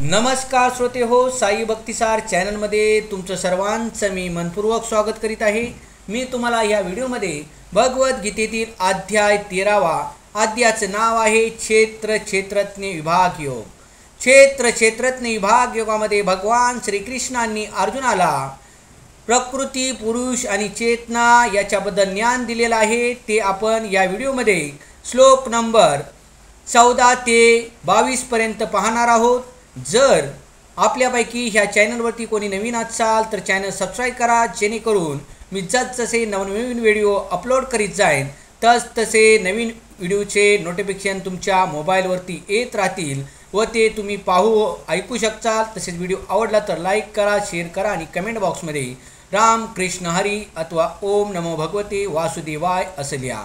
नमस्कार श्रोते हो, साई भक्तिसार चॅनलमध्ये तुमचं सर्वांचं मी मनपूर्वक स्वागत करीत आहे। मी तुम्हाला या व्हिडिओमध्ये भगवद्गीतेतील अध्याय 13वा अध्यायाचं नाव आहे क्षेत्रज्ञ विभाग योग। क्षेत्रज्ञ विभाग योगामध्ये भगवान श्रीकृष्णांनी अर्जुनाला प्रकृती, पुरुष आणि चेतना याच्याबद्दल ज्ञान दिलेलं आहे। ते आपण या व्हिडिओमध्ये श्लोक नंबर 14 ते 22 पर्यंत पाहणार आहोत। जर आपल्यापैकी ह्या चॅनलवरती कोणी नवीन असाल तर चॅनल सबस्क्राईब करा, जेणेकरून मी जसे नवनवीन व्हिडिओ अपलोड करीत जाईन तसे नवीन व्हिडिओचे नोटिफिकेशन तुमच्या मोबाईलवरती येत राहतील व ते तुम्ही ऐकू शकता। तसेच व्हिडिओ आवडला तर लाईक करा, शेअर करा आणि कमेंट बॉक्समध्ये राम कृष्ण हरी अथवा ओम नमो भगवते वासुदेवाय असं लिहा।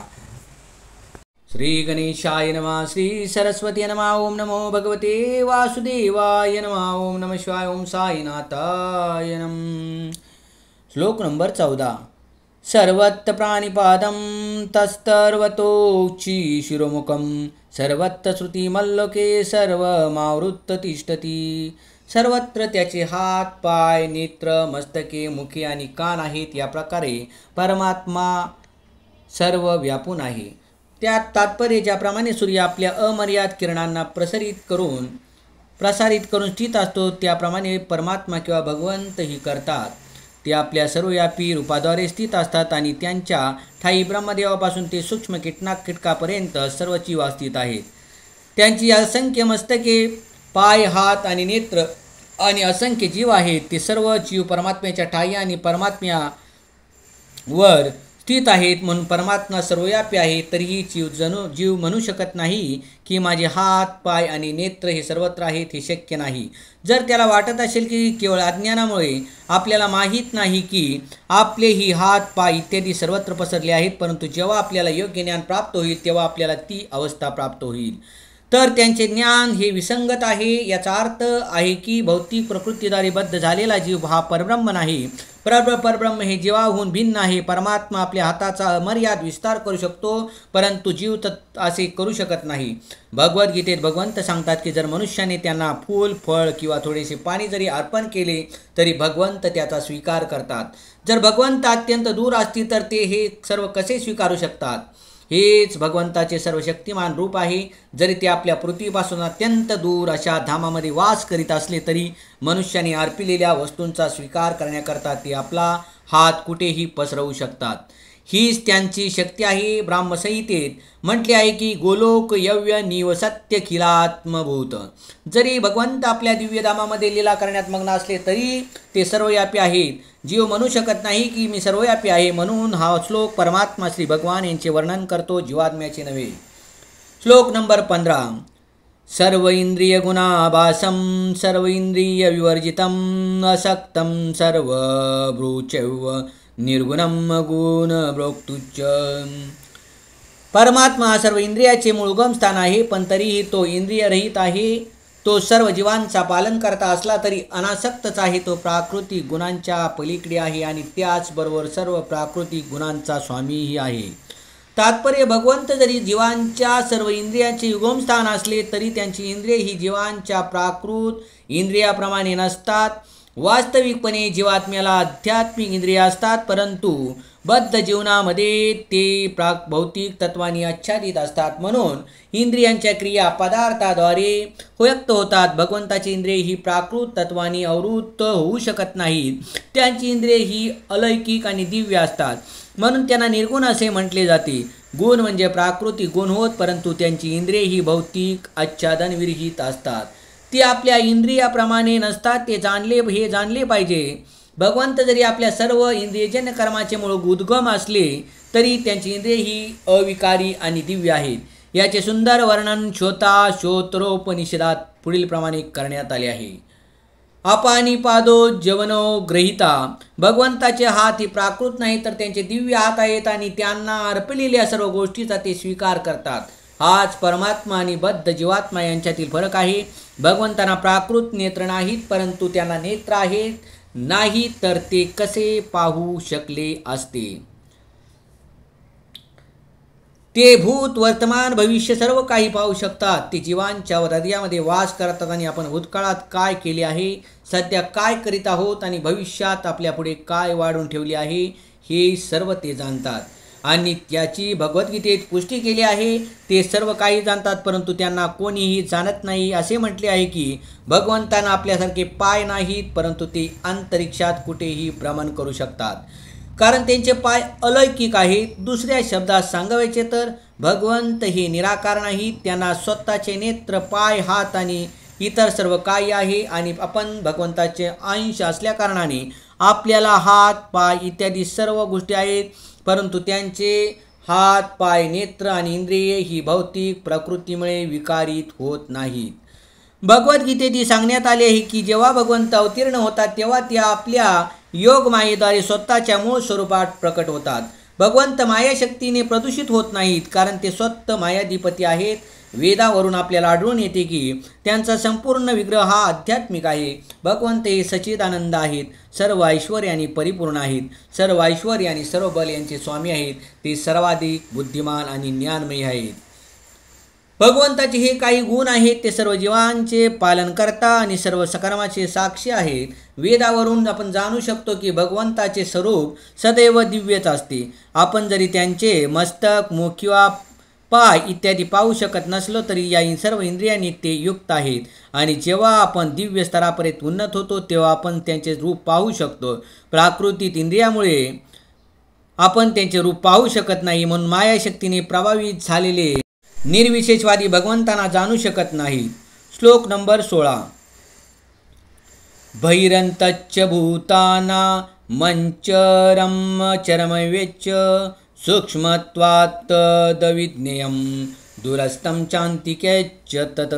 श्री गणेशाय नमः, श्री सरस्वती नमः, ओम नमो भगवते वासुदेवाय नमः, ओम नमः शिवाय, ओम साईनाथाय नमः। श्लोक नंबर 14। सर्वत्र प्राणिपादं तस्तर्वतोक्षि शिरोमुखं सर्वत्र श्रुतिमल्लोके सर्वमावृत्य तिष्ठति। सर्वत्र त्याचे हात, पाय, नेत्र, मस्तके, मुखे आणि कान आहेत। या प्रकारे परमात्मा सर्व व्यापून आहे। त्यात तात्पर्य ज्याप्रमाणे सूर्य आपल्या अमर्याद किरणांना प्रसारित करून स्थित असतो, त्याप्रमाणे परमात्मा किंवा भगवंत ही करतात। ते आपल्या सर्वव्यापी रूपाद्वारे स्थित असतात आणि त्यांच्या ठाई ब्रह्मदेवापासून ते सूक्ष्म कीटकापर्यंत सर्व जीव स्थित आहेत। त्यांची असंख्य मस्तके, पाय, हात आणि नेत्र आणि असंख्य जीव आहेत। ते सर्व जीव परमात्म्याच्या ठाई आणि परमात्म्यावर स्थित आहेत, म्हणून परमात्मा सर्वव्यापी आहे। तरीही जीव म्हणू शकत नाही की माझे हात, पाय आणि नेत्र हे सर्वत्र आहेत, हे शक्य नाही। जर त्याला वाटत असेल की केवळ अज्ञानामुळे आपल्याला माहीत नाही की आपले ही हात, पाय इत्यादी सर्वत्र पसरले आहेत, परंतु जेव्हा आपल्याला योग्य ज्ञान प्राप्त होईल तेव्हा आपल्याला ती अवस्था प्राप्त होईल। तर त्यांचे ज्ञान हे विसंगत आहे। याचा अर्थ आहे की भौतिक प्रकृतीद्वारे बद्ध झालेला जीव हा परब्रह्म नाही। परब्रह्म हे जीवाहून भिन्न आहे। परमात्मा आपल्या हाताचा अमर्याद विस्तार करू शकतो, परंतु जीव असे करू शकत नाही। भगवद्गीतेत भगवंत सांगतात की जर मनुष्याने त्यांना फूल, फळ किंवा थोडेसे पाणी जरी अर्पण केले तरी भगवंत त्याचा स्वीकार करतात। जर भगवंत अत्यंत दूर असतील तर ते हे सर्व कसे स्वीकारू शकतात? हेच भगवंताचे सर्वशक्तिमान रूप आहे। जरी ते आपल्या पृथ्वीपासून अत्यंत दूर अशा धामामध्ये वास करीत असले तरी मनुष्याने अर्पिलेल्या वस्तूंचा स्वीकार करण्याकरता ते आपला हात कुठेही पसरवू शकतात। हीच त्यांची शक्ती आहे। ब्राह्मसंहितेत म्हटले आहे की गोलोक यव्य निवसत्य खिलात्मभूत। जरी भगवंत आपल्या दिव्यधामामध्ये लीला करण्यात मग्न असले तरी ते सर्वव्यापी आहेत। जीव म्हणू शकत नाही की मी सर्वव्यापी आहे, म्हणून हा श्लोक परमात्मा श्री भगवान यांचे वर्णन करतो, जीवात्म्याचे नव्हे। श्लोक नंबर 15। सर्व इंद्रिय गुणाभासं सर्व इंद्रिय विवर्जितं असक्तं सर्वभ्रूचैव निर्गुणं गुण भोक्तुच। परमात्मा सर्व इंद्रियाचे मूळ उगम स्थान आहे, पण तरीही तो इंद्रियरहित आहे। तो सर्व जीवांचा पालन करता असला तरी अनासक्तच आहे। तो प्राकृतिक गुणांच्या पलीकडे आहे आणि त्याचबरोबर सर्व प्राकृतिक गुणांचा स्वामीही आहे। तात्पर्य भगवंत जरी जीवांच्या सर्व इंद्रियांचे उगमस्थान असले तरी त्यांची इंद्रिय ही जीवांच्या प्राकृत इंद्रियाप्रमाणे नसतात। वास्तविकपणे जीवात्म्याला आध्यात्मिक इंद्रिय असतात, परंतु बद्ध जीवनामध्ये ते भौतिक तत्वांनी आच्छादित असतात, म्हणून इंद्रियांच्या क्रिया पदार्थाद्वारे व्यक्त होतात। भगवंताची इंद्रिय ही प्राकृत तत्वांनी आवृत्त होऊ शकत नाहीत। त्यांची इंद्रिय ही अलौकिक आणि दिव्य असतात, म्हणून त्यांना निर्गुण असे म्हटले जाते। गुण म्हणजे प्राकृतिक गुण होत, परंतु त्यांची इंद्रिय ही भौतिक आच्छादन विरहित असतात। ती आपल्या इंद्रियाप्रमाणे नसतात, हे जाणले पाहिजे। भगवंत जरी आपल्या सर्व इंद्रियजन्य कर्माचे मूळ उद्गम असले तरी त्यांची इंद्रिय ही अविकारी आणि दिव्य आहेत। याचे सुंदर वर्णन श्रोत्रोपनिषदात पुढील प्रमाणे करण्यात आले आहे। अपानिपादो जवनो ग्रहिता। भगवंताचे हात हे प्राकृत नाही तर त्यांचे दिव्य हात आहेत आणि त्यांना अर्पलेल्या सर्व गोष्टीचा ते स्वीकार करतात। हाच परमात्मा आणि बद्ध जीवात्मा यांच्यातील फरक आहे। भगवंतांना प्राकृत नेत्र नाहीत, परंतु त्यांना नेत्र आहेत, नाही तर ते कसे पाहू शकले असते? ते भूत वर्तमान भविष्य सर्व काही पाहू शकतात. ते जीवांच्या हृदयामध्ये वास करतात आणि आपण भूतकाळात काय केले आहे, सध्या काय करीत आहोत आणि भविष्यात आपल्यापुढे काय वाढून ठेवले आहे हे सर्व ते जाणतात. आणि त्याची भगवद्गीतेत पुष्टी केली आहे. ते सर्व काही जाणतात परंतु त्यांना कोणीही जाणत नाही. असे म्हटले आहे की भगवंतांना आपल्यासारखे पाय नाहीत परंतु ते अंतरिक्षात कुठेही भ्रमण करू शकतात, कारण त्यांचे पाय अलौकिक आहेत. दुसऱ्या शब्दात सांगायचे तर भगवंत हे निराकार नाहीत. त्यांना स्वतःचे नेत्र, पाय, हात आणि इतर सर्व काही आहे आणि आपण भगवंताचे अंश असल्याकारणाने आपल्याला हात, पाय इत्यादी सर्व गोष्टी आहेत. परंतु त्यांचे हात, पाय, नेत्र आणि इंद्रिये ही भौतिक प्रकृतीमुळे विकारित होत नाहीत. भगवद्गीतेत सांगण्यात आले आहे की जेव्हा भगवंत अवतीर्ण होतात तेव्हा ते आपल्या योग मायेद्वारे स्वतःच्या मूळ स्वरूपात प्रकट होतात. भगवंत मायाशक्तीने प्रदूषित होत नाहीत कारण ते स्वतः मायाधिपती आहेत. वेदावरून आपल्याला आढळून येते की त्यांचा संपूर्ण विग्रह हा आध्यात्मिक आहे. भगवंत हे सच्चिदानंद आहेत, सर्व ऐश्वर्याने परिपूर्ण आहेत, सर्व ऐश्वर्य आणि सर्व बल यांचे स्वामी आहेत. ते सर्वाधिक बुद्धिमान आणि ज्ञानमयी आहेत. भगवंताचे हे काही गुण आहेत. ते सर्व जीवांचे पालन करता आणि सर्व सकर्माचे साक्षी आहेत. वेदावरून आपण जाणू शकतो की भगवंताचे स्वरूप सदैव दिव्यच असते. आपण जरी त्यांचे मस्तक, मुख किंवा पाय इत्यादी पाहू शकत नसलो तरी या सर्व इंद्रियांनी ते युक्त आहेत. आणि जेव्हा आपण दिव्य स्तरापर्यंत उन्नत होतो तेव्हा आपण त्यांचे रूप पाहू शकतो. प्राकृतिक इंद्रियामुळे आपण त्यांचे रूप पाहू शकत नाही, म्हणून मायाशक्तीने प्रभावित झालेले निर्विशेषवादी भगवंतांना जाणू शकत नाहीत. श्लोक नंबर 16. भैरंतच्च भूताना मंचरम चरमवेच्च सूक्ष्मत्वात् तद्विज्ञेयं दूरस्थं चान्तिकेच्च तत्.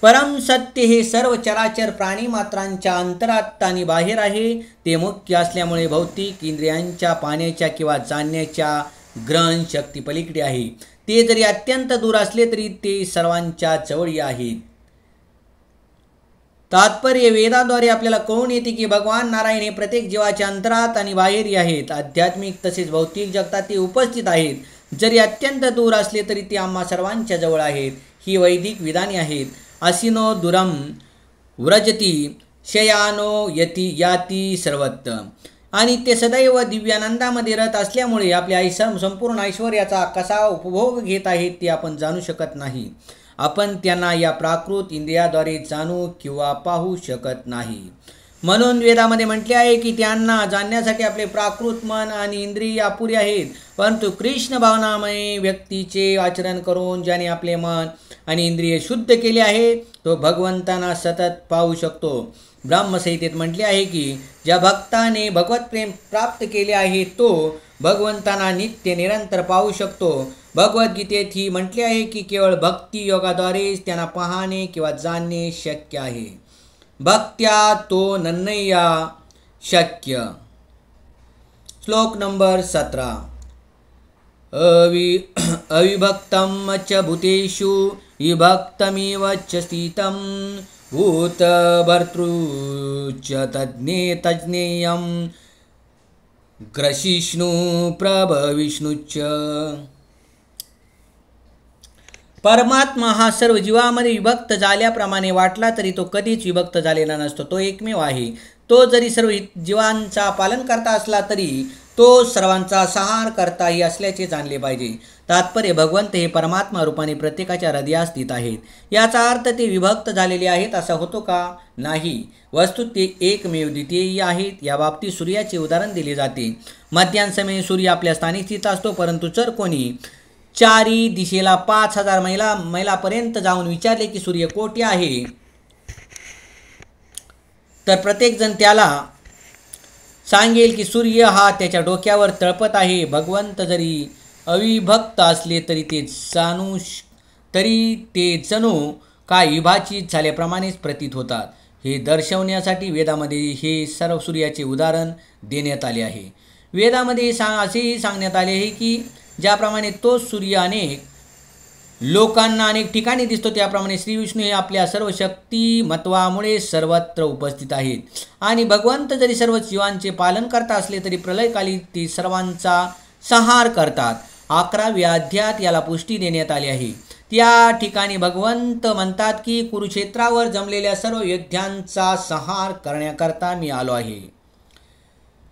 परम सत्य हे सर्व चराचर प्राणी मात्रांच्या अंतरात आणि बाहेर आहे. ते मुख्य असल्यामुळे भौतिक इंद्रियांच्या पाहण्याच्या किंवा जाणण्याच्या ग्रहण शक्ती पलीकडे आहे. ते जरी अत्यंत दूर असले तरी ते सर्वांच्या जवळ आहेत. तात्पर्य वेदाद्वारे आपल्याला कळून येते की भगवान नारायण हे प्रत्येक जीवाच्या अंतरात आणि बाहेरही आहेत. आध्यात्मिक तसेच भौतिक जगतात ते उपस्थित आहेत. जरी अत्यंत दूर असले तरी ते आम्हा सर्वांच्या जवळ आहेत. ही वैदिक विधाने आहेत. असिनो दुरम व्रजती शयानो यती याती सर्वत्र. आणि ते सदैव दिव्यानंदामध्ये रत असल्यामुळे आपल्या संपूर्ण ऐश्वर्याचा कसा उपभोग घेत आहेत ते आपण जाणू शकत नाही. आपण त्यांना या प्राकृत इंद्रियाद्वारे जाणू किंवा पाहू शकत नाही. म्हणून वेदामध्ये म्हटले आहे की त्यांना जाणण्यासाठी आपले प्राकृत मन आणि इंद्रिय अपुरे आहेत. परंतु कृष्ण भावनामय व्यक्तीचे आचरण करून ज्याने आपले मन आणि इंद्रिय शुद्ध केले आहे तो भगवंतांना सतत पाहू शकतो. ब्रह्मसंहितेत म्हटले आहे की ज्या भक्ताने भगवत प्रेम प्राप्त केले आहे तो भगवंतांना नित्य निरंतर पाहू शकतो. भगवद्गीतेत ही म्हटले आहे की केवळ भक्ती योगाद्वारेच त्यांना पाहणे किंवा जाणणे शक्य आहे. भक्त्या तो नन्नया शक्य. श्लोक नंबर 17. अविभक्तं च भूतेषु विभक्तमिव च स्थितं भूतभर्तृ च तज्ज्ञेयं ग्रसिष्णु प्रभविष्णुच. परमात्मा हा सर्व जीवामध्ये विभक्त झाल्याप्रमाणे वाटला तरी तो कधीच विभक्त झालेला नसतो. तो एकमेव आहे. तो जरी सर्व जीवांचा पालन करता असला तरी तो सर्वांचा संहार करताही असल्याचे जाणले पाहिजे. तात्पर्य भगवंत हे परमात्मा रूपाने प्रत्येकाच्या हृदयात स्थित आहेत. याचा अर्थ ते विभक्त झालेले आहेत असा होतो का? नाही. वस्तुत ते एकमेव द्वितीय आहेत. या बाबतीत सूर्याचे उदाहरण दिले जाते. मध्यान्ह सूर्य आपल्या स्थानी स्थित असतो, परंतु जर कोणी चारी दिशेला 5000 मैलापर्यंत जाऊन विचारले की सूर्य कोठे आहे तर प्रत्येकजण त्याला सांगेल की सूर्य हा त्याच्या डोक्यावर तळपत आहे. भगवंत जरी अविभक्त असले तरी ते जणू काय विभाजित झाल्याप्रमाणेच प्रतीत होतात. हे दर्शवण्यासाठी वेदामध्ये हे सर्व सूर्याचे उदाहरण देण्यात आले आहे. वेदामध्ये असेही सांगण्यात आले आहे की ज्याप्रमाणे तो सूर्य अनेक लोकांना अनेक ठिकाणी दिसतो त्याप्रमाणे श्री विष्णू हे आपल्या सर्व शक्तिमत्वामुळे सर्वत्र उपस्थित आहेत. आणि भगवंत जरी सर्व जीवांचे पालन करता असले तरी प्रलयकाली ते सर्वांचा संहार करतात. 11व्या अध्यायात याला पुष्टी देण्यात आली आहे. त्या ठिकाणी भगवंत म्हणतात की कुरुक्षेत्रावर जमलेल्या सर्व योद्ध्यांचा संहार करण्याकरता मी आलो आहे.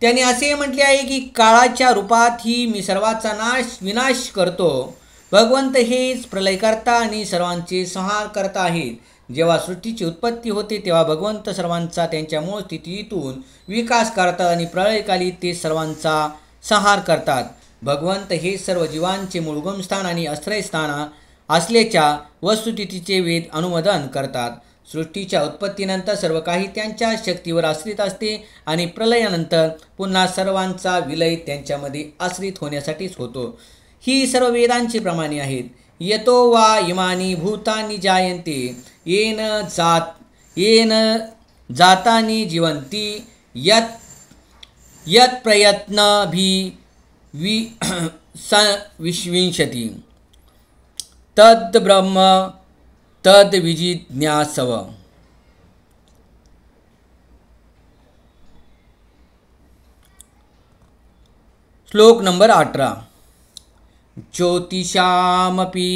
त्याने असे म्हटले आहे की काळाच्या रूपातही मी सर्वांचा विनाश करतो. भगवंत हेच प्रलयकर्ता आणि सर्वांचे संहार करता आहेत. जेव्हा सृष्टीची उत्पत्ती होते तेव्हा भगवंत सर्वांचा त्यांच्या मूळ स्थितीतून विकास करतात आणि प्रलयकाली ते सर्वांचा संहार करतात. भगवंत हे सर्व जीवांचे मूळ उगमस्थान आणि आश्रयस्थान असल्याच्या वस्तुस्थितीचे वेद अनुमोदन करतात. सृष्टीच्या उत्पत्तीनंतर सर्व काही त्यांच्या शक्तीवर आश्रित असते आणि प्रलयानंतर पुन्हा सर्वांचा विलय त्यांच्यामध्ये आश्रित होण्यासाठीच होतो. ही सर्व वेदांची प्रमाणे आहेत. यतो वा इमानी भूतानि जायन्ते येन जातानि जीवन्ति यत् विश्विंशति तद् ब्रह्म तद् विजिज्ञासव. श्लोक नंबर 18. ज्योतिषामपि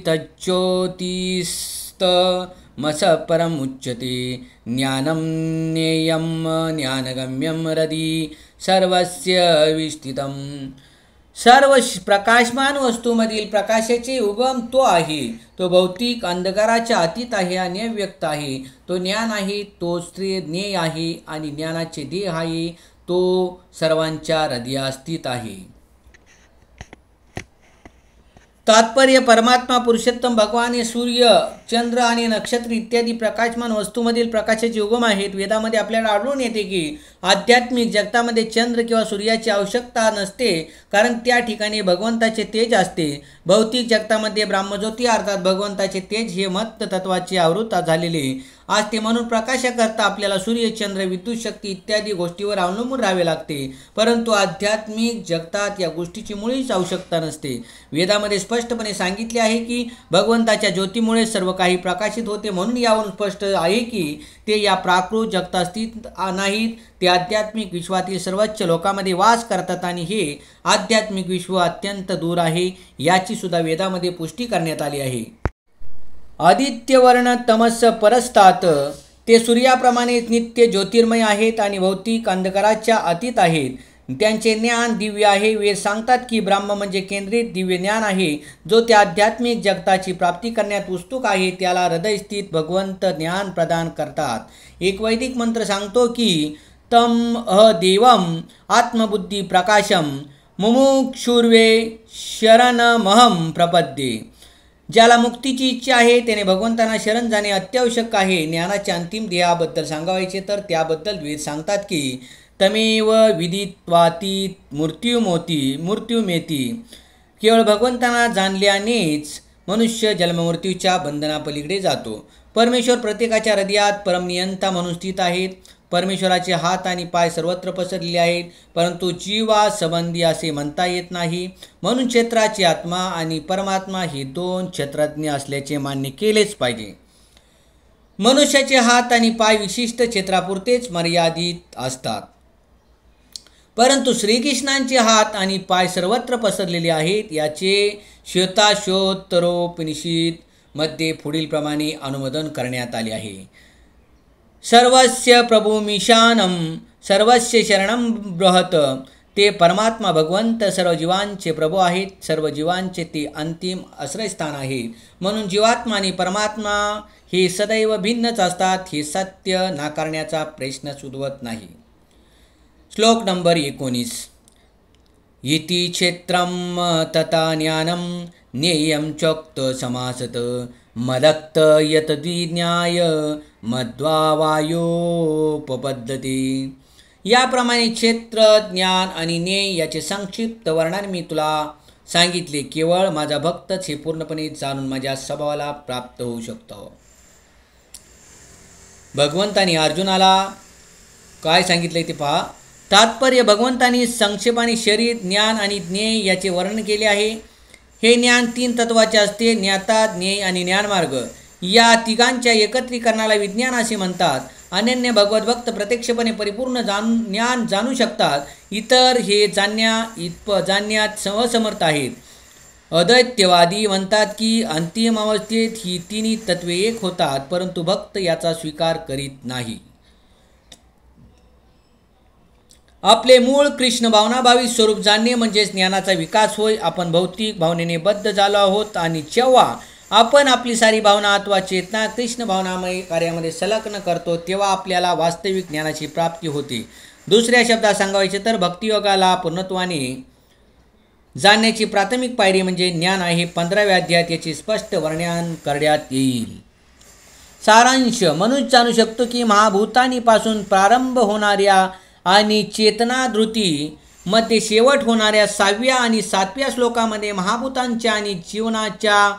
तज्ज्योतिस्तमसपरमुच्यते ज्ञानं ज्ञेयं ज्ञानगम्यं हृदि सर्वस्य विष्ठितं. सर्व प्रकाशमान वस्तूमधील प्रकाशाचे उगम तो आहे. तो भौतिक अंधकाराच्या अतीत आहे आणि अव्यक्त आहे. तो ज्ञान आहे, तो ज्ञेय आहे आणि ज्ञानाचे देह आहे. तो सर्वांच्या हृदयात स्थित आहे. तात्पर्य परमात्मा पुरुषोत्तम भगवान हे सूर्य, चंद्र आणि नक्षत्र इत्यादी प्रकाशमान वस्तूमधील प्रकाशाचे उगम आहेत. वेदामध्ये आपल्याला आढळून येते की आध्यात्मिक जगतामध्ये चंद्र किंवा सूर्याची आवश्यकता नसते, कारण त्या ठिकाणी भगवंताचे तेज असते. भौतिक जगतामध्ये ब्रह्मज्योती अर्थात भगवंताचे तेज हे मत तत्वाची आवृत्ता झालेले असते. म्हणून प्रकाशाकरता आपल्याला सूर्य, चंद्र, विद्युत शक्ती इत्यादी गोष्टीवर अवलंबून राहावे लागते. परंतु आध्यात्मिक जगतात या गोष्टीची मुळीच आवश्यकता नसते. वेदामध्ये स्पष्टपणे सांगितले आहे की भगवंताच्या ज्योतीमुळे सर्व काही प्रकाशित होते. म्हणून यावरून स्पष्ट आहे की ते या प्राकृत जगतात स्थित नाहीत. ते आध्यात्मिक विश्वातील सर्वोच्च लोकांमध्ये वास करतात आणि हे आध्यात्मिक विश्व अत्यंत दूर आहे याची सुद्धा वेदामध्ये पुष्टी करण्यात आली आहे. आदित्यवर्ण तमस परस्तात. ते सूर्याप्रमाणे नित्य ज्योतिर्मय आहेत आणि भौतिक अंधकाराच्या अतीत आहेत. त्यांचे ज्ञान दिव्य आहे. वेद सांगतात की ब्रह्म म्हणजे केंद्रित दिव्य ज्ञान आहे. जो त्या आध्यात्मिक जगताची प्राप्ती करण्यात उत्सुक आहे त्याला हृदयस्थित भगवंत ज्ञान प्रदान करतात. एक वैदिक मंत्र सांगतो की तम देवम आत्मबुद्धी प्रकाशम मुमुक्षुर्वे शरणमहम प्रपद्ये. ज्याला मुक्तीची इच्छा आहे त्याने भगवंतांना शरण जाणे अत्यावश्यक आहे. ज्ञानाच्या अंतिम ध्येयाबद्दल सांगायचे तर त्याबद्दल वेद सांगतात की तमेव विदित्वाती मृत्युमेती. केवळ भगवंतांना जाणल्यानेच मनुष्य जन्ममृत्यूच्या बंधनापलीकडे जातो. परमेश्वर प्रत्येकाच्या हृदयात परमनियंता म्हणून स्थित आहेत. परमेश्वराचे हात आणि पाय सर्वत्र पसरलेले आहेत, परंतु जीवासंबंधी असे म्हणता येत नाही. म्हणून क्षेत्राची आत्मा आणि परमात्मा हे दोन क्षेत्रज्ञ असल्याचे मान्य केलेच पाहिजे. मनुष्याचे हात आणि पाय विशिष्ट क्षेत्रापुरतेच मर्यादित असतात, परंतु श्रीकृष्णांचे हात आणि पाय सर्वत्र पसरलेले आहेत. याचे श्वेताश्वतरोपनिषद मध्ये पुढील प्रमाणे अनुमोदन करण्यात आले आहे. सर्वस्य प्रभुमीशानं सर्वस्य शरणं बृहत. ते परमात्मा भगवंत सर्व जीवांचे प्रभू आहेत. सर्व जीवांचे ते अंतिम आश्रयस्थान आहे. म्हणून जीवात्मा आणि परमात्मा हे सदैव भिन्नच असतात. हे सत्य नाकारण्याचा प्रश्नच उद्भवत नाही. श्लोक नंबर 19. इति क्षेत्रं तथा ज्ञानं ज्ञेयं चोक्त समासत मदक्त यतद्विज्ञाय मध्वावायोपपद्धती. याप्रमाणे क्षेत्र, ज्ञान आणि ज्ञेय याचे संक्षिप्त वर्णन मी तुला सांगितले. केवळ माझा भक्तच हे पूर्णपणे जाणून माझ्या स्वभावाला प्राप्त होऊ शकतो. भगवंतानी अर्जुनाला काय सांगितले ते पहा. तात्पर्य भगवंतानी संक्षेपाने शरीर, ज्ञान आणि ज्ञेय याचे वर्णन केले आहे. हे ज्ञान 3 तत्वाचे असते. ज्ञाता, ज्ञेय आणि ज्ञानमार्ग. या तिघांच्या एकत्रीकरणाला विज्ञान असे म्हणतात. अनन्य भगवत भक्त प्रत्यक्षपणे परिपूर्ण ज्ञान जाणू शकतात. इतर हे जाणण्यात असमर्थ आहेत. अद्वैतवादी म्हणतात की अंतिम अवस्थेत ही तिन्ही तत्वे एक होतात, परंतु भक्त याचा स्वीकार करीत नाही. आपले मूळ कृष्ण भावनाभावी स्वरूप जाणणे म्हणजेच ज्ञानाचा विकास होय. आपण भौतिक भावनेने बद्ध झालो आहोत आणि जेव्हा आपण आपली सारी भावना अथवा चेतना कृष्ण भावनामय कार्यामध्ये संलग्न करतो तेव्हा आपल्याला वास्तविक ज्ञानाची प्राप्ती होते. दुसऱ्या शब्दात सांगायचे तर भक्तियोगाला पूर्णत्वाने जाणण्याची प्राथमिक पायरी म्हणजे ज्ञान आहे. 15व्या अध्यायात याचे स्पष्ट वर्णन करण्यात येईल. सारांश. मनुष्य जाणू शकतो की महाभूतांपासून प्रारंभ होणाऱ्या आणि चेतनाधृती मध्ये शेवट होणाऱ्या 6व्या आणि 7व्या श्लोकामध्ये महाभूतांच्या आणि जीवनाच्या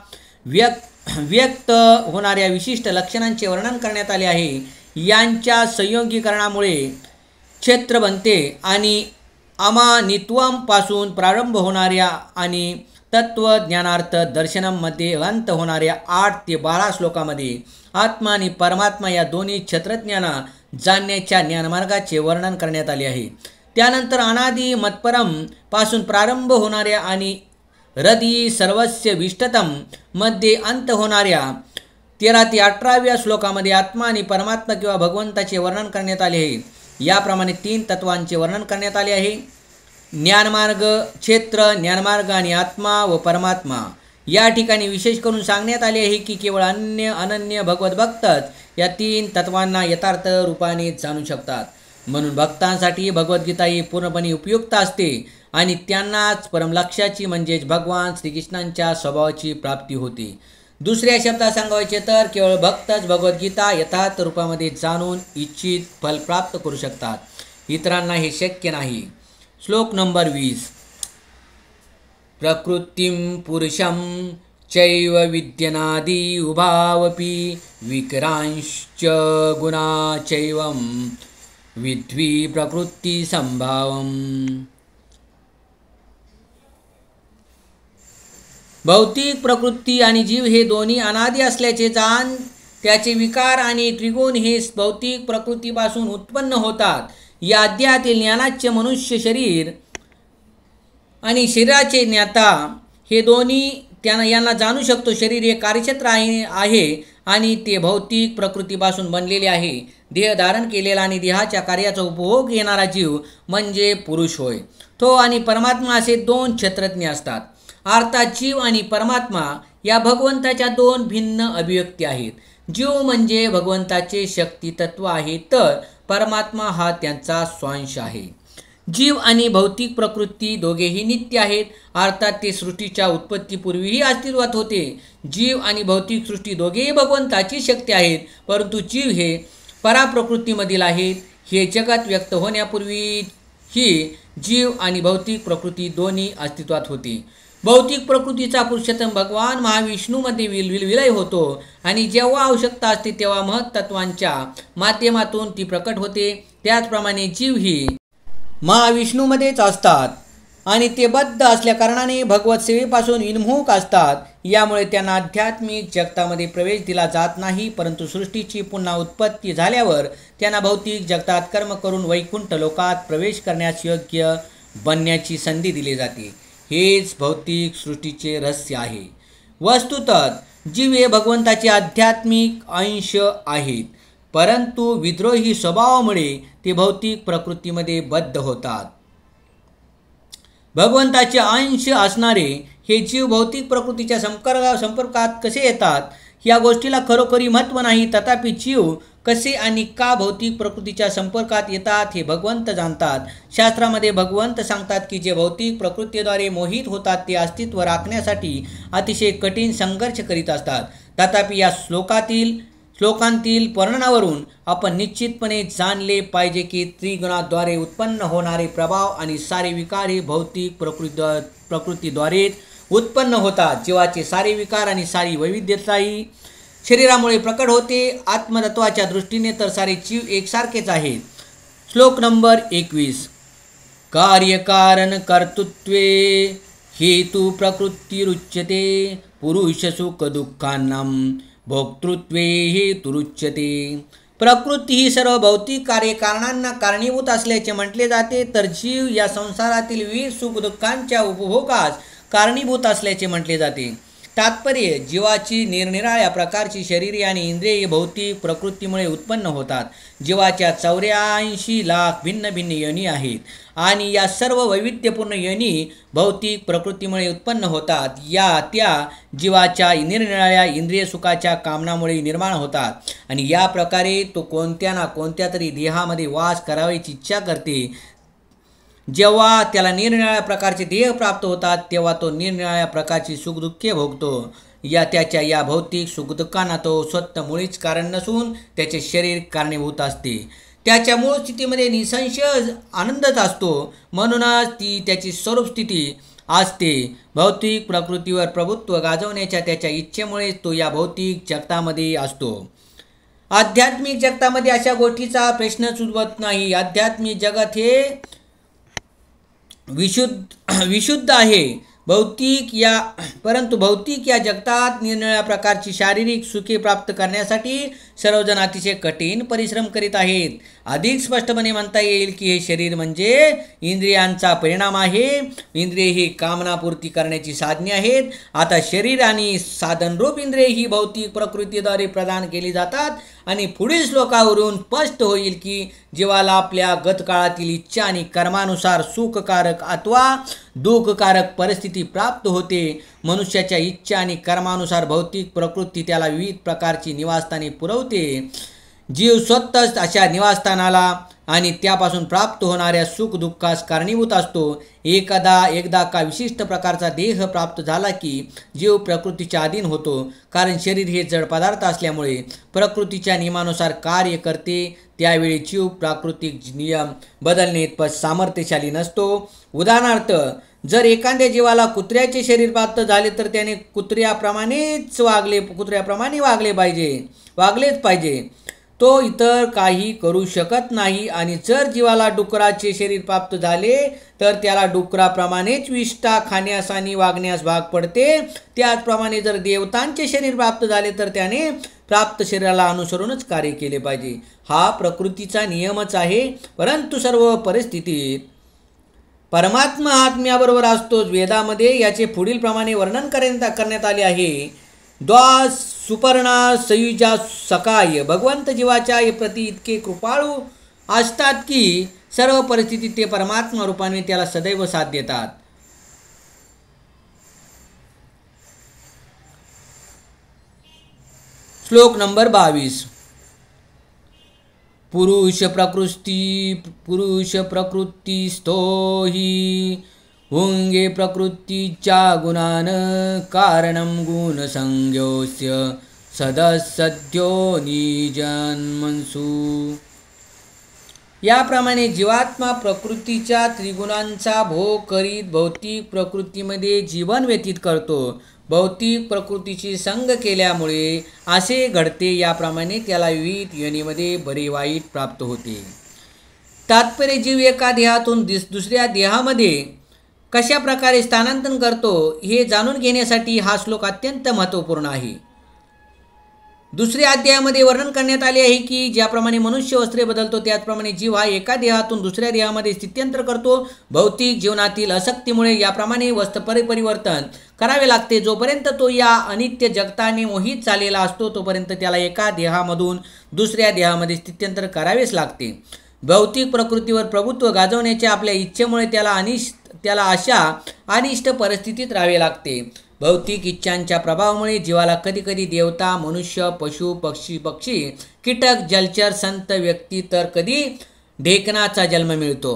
व्यक्त होणाऱ्या विशिष्ट लक्षणांचे वर्णन करण्यात आले आहे. यांच्या संयोगीकरणामुळे क्षेत्र बनते आणि अमानित्वम प्रारंभ होणाऱ्या आणि तत्वज्ञानार्थ दर्शनामध्ये अंत होणाऱ्या 8 ते 12 श्लोकामध्ये आत्मा आणि परमात्मा या दोन्ही क्षेत्रज्ञाना जाणण्याच्या ज्ञानमार्गाचे वर्णन करण्यात आले आहे. त्यानंतर अनादि मत्परम पासून प्रारंभ होणाऱ्या आणि हृदय सर्वस्य विष्टतम मध्ये अंत होणाऱ्या 13 ते 18व्या श्लोकामध्ये आत्मा आणि परमात्मा किंवा भगवंताचे वर्णन करण्यात आले आहे. याप्रमाणे 3 तत्वांचे वर्णन करण्यात आले आहे. ज्ञानमार्ग, क्षेत्र, ज्ञानमार्ग आणि आत्मा व परमात्मा. या ठिकाणी विशेष करून सांगण्यात आले आहे की केवळ अनन्य भगवत भक्तच या 3 तत्वांना यथार्थ रूपाने जाणू शकतात. म्हणून भक्तांसाठी भगवद्गीता ही पूर्णपणे उपयुक्त असते आणि त्यांनाच परमलक्ष्याची म्हणजेच भगवान श्रीकृष्णांच्या स्वभावाची प्राप्ती होते. दुसऱ्या शब्दात सांगायचे तर केवळ भक्तच भगवद्गीता यथार्थ रूपामध्ये जाणून इच्छित फल प्राप्त करू शकतात. इतरांना हे शक्य नाही. श्लोक नंबर 20. प्रकृतीं पुरुषं चैव विद्यनादि उभावपि विकरांश्च गुणा चैवं विद्वी प्रकृती संभावम. भौतिक प्रकृती आणि जीव हे दोन्ही अनादि असल्याचे जाण. त्याचे विकार आणि त्रिगुण हे भौतिक प्रकृतीपासून उत्पन्न होतात. या अध्यायातील ज्ञानाचे मनुष्य शरीर आणि शरीराचे ज्ञाता हे दोन्ही यांना जाणू शकतो. शरीर हे कार्यक्षेत्र आहे आणि ते भौतिक प्रकृतीपासून बनलेले आहे. देह धारण केलेला आणि देहाच्या कार्याचा उपभोग घेणारा जीव म्हणजे पुरुष होय. तो आणि परमात्मा असे 2 क्षेत्रज्ञ असतात. अर्थात जीव आणि परमात्मा या भगवंताच्या 2 भिन्न अभिव्यक्ती आहेत. जीव म्हणजे भगवंताचे शक्ती तत्व आहे तर परमात्मा हा त्यांचा स्वांश आहे. जीव आणि भौतिक प्रकृती दोघेही नित्य आहेत. अर्थात ते सृष्टीच्या उत्पत्तीपूर्वीही अस्तित्वात होते. जीव आणि भौतिक सृष्टी दोघेही भगवंताची शक्ती आहेत, परंतु जीव हे पराप्रकृतीमधील आहेत. हे जगत व्यक्त होण्यापूर्वीही जीव आणि भौतिक प्रकृती दोन्ही अस्तित्वात होते. भौतिक प्रकृतीचा पुरुषोत्तम भगवान महाविष्णूमध्ये विलय होतो आणि जेव्हा आवश्यकता असते तेव्हा महत्त्वांच्या माध्यमातून ती प्रकट होते. त्याचप्रमाणे जीव ही महाविष्णूमध्येच असतात आणि ते बद्ध असल्याकारणाने भगवत सेवेपासून विन्मुख असतात. यामुळे त्यांना आध्यात्मिक जगतामध्ये प्रवेश दिला जात नाही, परंतु सृष्टीची पुन्हा उत्पत्ती झाल्यावर त्यांना भौतिक जगतात कर्म करून वैकुंठ लोकात प्रवेश करण्यास योग्य बनण्याची संधी दिली जाते. हेच भौतिक सृष्टीचे रहस्य आहे. वस्तुतः जीव हे भगवंताचे आध्यात्मिक अंश आहेत, परंतु विद्रोही स्वभावामुळे ते भौतिक प्रकृतीमध्ये बद्ध होतात. भगवंताचे अंश असणारे हे जीव भौतिक प्रकृतीच्या संपर्कात कसे येतात या गोष्टीला खरोखरी महत्त्व नाही. तथापि जीव कसे आणि का भौतिक प्रकृतीच्या संपर्कात येतात हे भगवंत जाणतात. शास्त्रामध्ये भगवंत सांगतात की जे भौतिक प्रकृतीद्वारे मोहित होतात ते अस्तित्व राखण्यासाठी अतिशय कठीण संघर्ष करीत असतात. तथापि या श्लोकांतील वर्णनावरून आपण निश्चितपणे जाणले पाहिजे की त्रिगुणाद्वारे उत्पन्न होणारे प्रभाव आणि सारे विकार हे भौतिक प्रकृतीद्वारे उत्पन्न होतात. जीवाचे सारे विकार आणि सारी वैविध्यताही शरीरामुळे प्रकट होते. आत्मतत्वाच्या दृष्टीने तर सारे जीव एकसारखेच आहेत. श्लोक नंबर 21. कार्यकारण कर्तृत्वे हेतु प्रकृतिरुच्यते पुरुष सुख दुःखानां भोक्तृत्वे हेतुरुच्यते. प्रकृती ही सर्व भौतिक कार्यकारणांना कारणीभूत असल्याचे म्हटले जाते, तर जीव या संसारातील विविध सुख दुःखांच्या उपभोगास कारणीभूत असल्याचे म्हटले जाते. तात्पर्य: जीवाची निरनिराळ्या प्रकारची शरीरे आणि इंद्रिये भौतिक प्रकृतीमुळे उत्पन्न होतात. जीवाच्या 84 लाख भिन्न भिन्न योनी आहेत आणि या सर्व वैविध्यपूर्ण योनी भौतिक प्रकृतीमुळे उत्पन्न होतात. त्या जीवाच्या निरनिराळ्या इंद्रिय सुखाच्या कामनामुळे निर्माण होतात आणि या प्रकारे तो कोणत्या ना कोणत्या तरी देहामध्ये वास करावयाची इच्छा करते. जेव्हा त्याला निरनिराळ्या प्रकारचे देह प्राप्त होतात तेव्हा तो निरनिराळ्या प्रकारची सुखदुःखे भोगतो. त्याच्या या भौतिक सुखदुःखांना तो स्वतः मुळीच कारण नसून त्याचे शरीर कारणीभूत असते. त्याच्या मूळ स्थितीमध्ये निसंशय आनंदच असतो, म्हणूनच ती त्याची स्वरूप स्थिती असते. भौतिक प्रकृतीवर प्रभुत्व गाजवण्याच्या त्याच्या इच्छेमुळे तो या भौतिक जगतामध्ये असतो. आध्यात्मिक जगतामध्ये अशा गोष्टीचा प्रश्नच उद्भवत नाही. आध्यात्मिक जगत हे विशुद्ध आहे. परंतु भौतिक या जगतात निरनिराळ्या प्रकारची शारीरिक सुखे प्राप्त करण्यासाठी सर्वजण अतिशय कठीण परिश्रम करीत आहेत. अधिक स्पष्टपणे म्हणता येईल की हे शरीर म्हणजे इंद्रियांचा परिणाम आहे. इंद्रिये ही कामनापूर्ती करण्याची साधने आहेत. आता शरीर आणि साधनरूप इंद्रिये ही भौतिक प्रकृतीद्वारे प्रदान केली जातात आणि पुढील श्लोकावरून स्पष्ट होईल की जीवाला आपल्या गतकाळातील इच्छा आणि कर्मानुसार सुखकारक अथवा दुःखकारक परिस्थिती प्राप्त होते. मनुष्याच्या इच्छा आणि कर्मानुसार भौतिक प्रकृती त्याला विविध प्रकारची निवासस्थाने पुरवते. जीव स्वतःच अशा निवासस्थानाला आणि त्यापासून प्राप्त होणाऱ्या सुख दुःखास कारणीभूत असतो. एकदा का विशिष्ट प्रकारचा देह प्राप्त झाला की जीव प्रकृतीच्या अधीन होतो, कारण शरीर हे जड पदार्थ असल्यामुळे प्रकृतीच्या नियमानुसार कार्य करते. त्यावेळी जीव प्राकृतिक नियम बदलणे इतपत सामर्थ्यशाली नसतो. उदाहरणार्थ, जर एखाद्या जीवाला कुत्र्याचे शरीर प्राप्त झाले तर त्याने कुत्र्याप्रमाणेच वागलेच पाहिजे. तो इतर काही करू शकत नाही. आणि जर जीवाला डुकराचे शरीर प्राप्त झाले तर त्याला डुकराप्रमाणेच विष्ठा खाण्यास आणि वागण्यास भाग पडते. त्याचप्रमाणे जर देवतांचे शरीर प्राप्त झाले तर त्याने प्राप्त शरीराला अनुसरूनच कार्य केले पाहिजे. हा प्रकृतीचा नियमच आहे. परंतु सर्व परिस्थितीत परमात्मा आत्म्याबरोबर असतोच. वेदामध्ये याचे पुढील प्रमाणे वर्णन करण्यात आले आहे. द्वा सुपर्णा सयुजा सकाय. भगवंत जीवाच्या प्रती इतके कृपाळू असतात की सर्व परिस्थितीत ते परमात्मा रूपाने त्याला सदैव साथ देतात. श्लोक नंबर 22. पुरुष प्रकृतीस्थो हि हुंगे प्रकृतीच्या गुणान कारणं गुणसंज्ञोस्य सदसद्यो निजन्मसु. याप्रमाणे जीवात्मा प्रकृतीच्या त्रिगुणांचा भोग करीत भौतिक प्रकृतीमध्ये जीवन व्यतीत करतो. भौतिक प्रकृतीची संग केल्यामुळे असे घडते. याप्रमाणे त्याला विविध योनीमध्ये बरे वाईट प्राप्त होते. तात्पर्य: जीव एका देहातून दुसऱ्या देहामध्ये कशा प्रकारे स्थानांतरण करतो हे जाणून घेण्यासाठी हा श्लोक अत्यंत महत्त्वपूर्ण आहे. दुसऱ्या अध्यायामध्ये वर्णन करण्यात आले आहे की ज्याप्रमाणे मनुष्य वस्त्रे बदलतो त्याचप्रमाणे जीव हा एका देहातून दुसऱ्या देहामध्ये स्थित्यंतर करतो. भौतिक जीवनातील आसक्तीमुळे याप्रमाणे परिवर्तन करावे लागते. जोपर्यंत तो या अनित्य जगताने मोहित झालेला असतो तोपर्यंत त्याला एका देहामधून दुसऱ्या देहामध्ये स्थित्यंतर करावेच लागते. भौतिक प्रकृतीवर प्रभुत्व गाजवण्याच्या आपल्या इच्छेमुळे त्याला अशा अनिष्ट परिस्थितीत राहावे लागते. भौतिक इच्छांच्या प्रभावामुळे जीवाला कधीकधी देवता, मनुष्य, पशु, पक्षी, कीटक, जलचर, संत, व्यक्ती तर कधी ढेकणाचा जन्म मिळतो.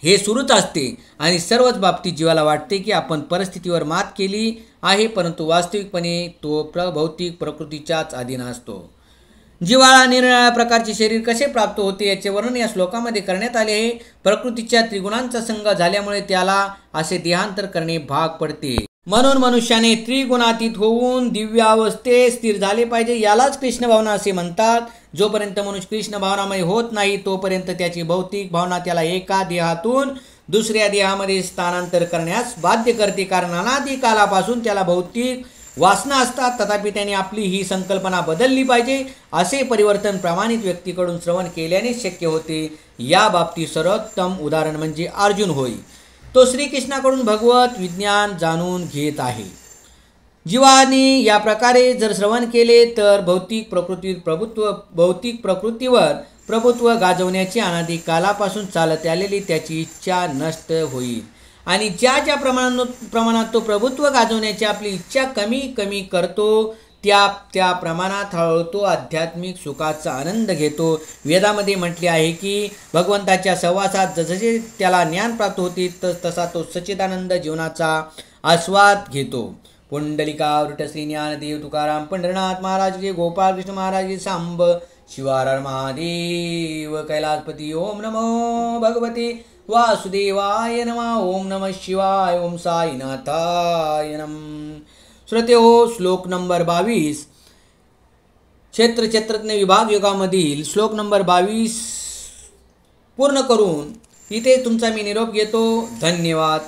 हे सुरूच असते आणि सर्वच बाबतीत जीवाला वाटते की आपण परिस्थितीवर मात केली आहे, परंतु वास्तविकपणे तो भौतिक प्रकृतीच्याच अधीन असतो. जीवाला निरनिराळ्या प्रकारचे शरीर कसे प्राप्त होते याचे वर्णन या श्लोकामध्ये करण्यात आले आहे. प्रकृतीच्या त्रिगुणांचा संग झाल्यामुळे त्याला असे देहांतर करणे भाग पडते. म्हणून मनुष्याने त्रिगुणातीत होऊन दिव्यावस्थेत स्थिर झाले पाहिजे. यालाच कृष्ण भावना असे म्हणतात. जोपर्यंत मनुष्य कृष्ण भावनामय होत नाही तोपर्यंत त्याची भौतिक भावना त्याला एका देहातून दुसऱ्या देहामध्ये स्थानांतर करण्यास बाध्य करते. कारण अनादी कालापासून त्याला भौतिक वासना असतात. तथापि त्याने आपली ही संकल्पना बदलली पाहिजे. असे परिवर्तन प्रामाणिक व्यक्तीकडून श्रवण केल्याने शक्य होते. या बाबतीत सर्वोत्तम उदाहरण म्हणजे अर्जुन होय. तो श्रीकृष्णाकडून भगवत विज्ञान जाणून घेत आहे. जीवाने या प्रकारे जर श्रवण केले तर भौतिक प्रकृतीवर प्रभुत्व गाजवण्याची अनादी कालापासून चालत आलेली त्याची इच्छा नष्ट होईल आणि ज्या ज्या प्रमाणात तो प्रभुत्व गाजवण्याची आपली इच्छा कमी कमी करतो त्या प्रमाणात हळूहळू तो आध्यात्मिक सुखाचा आनंद घेतो. वेदामध्ये म्हटले आहे की भगवंताच्या सहवासात जसे त्याला ज्ञान प्राप्त होते तसा तो सच्चिदानंद जीवनाचा आस्वाद घेतो. पुंडलिकावृत श्री ज्ञानदेव तुकाराम पंढरनाथ महाराज की, गोपाळ कृष्ण महाराज की, सांब शिवार महादेव कैलासपती. ओम नमो भगवते वासुदेवाय नमः. ओम नमः शिवाय. ओम साईनाथाय नमः. श्रोते हो, श्लोक नंबर 22 क्षेत्रज्ञ विभाग योगामधील श्लोक नंबर 22 पूर्ण करून इथे तुमचा मी निरोप घेतो. धन्यवाद.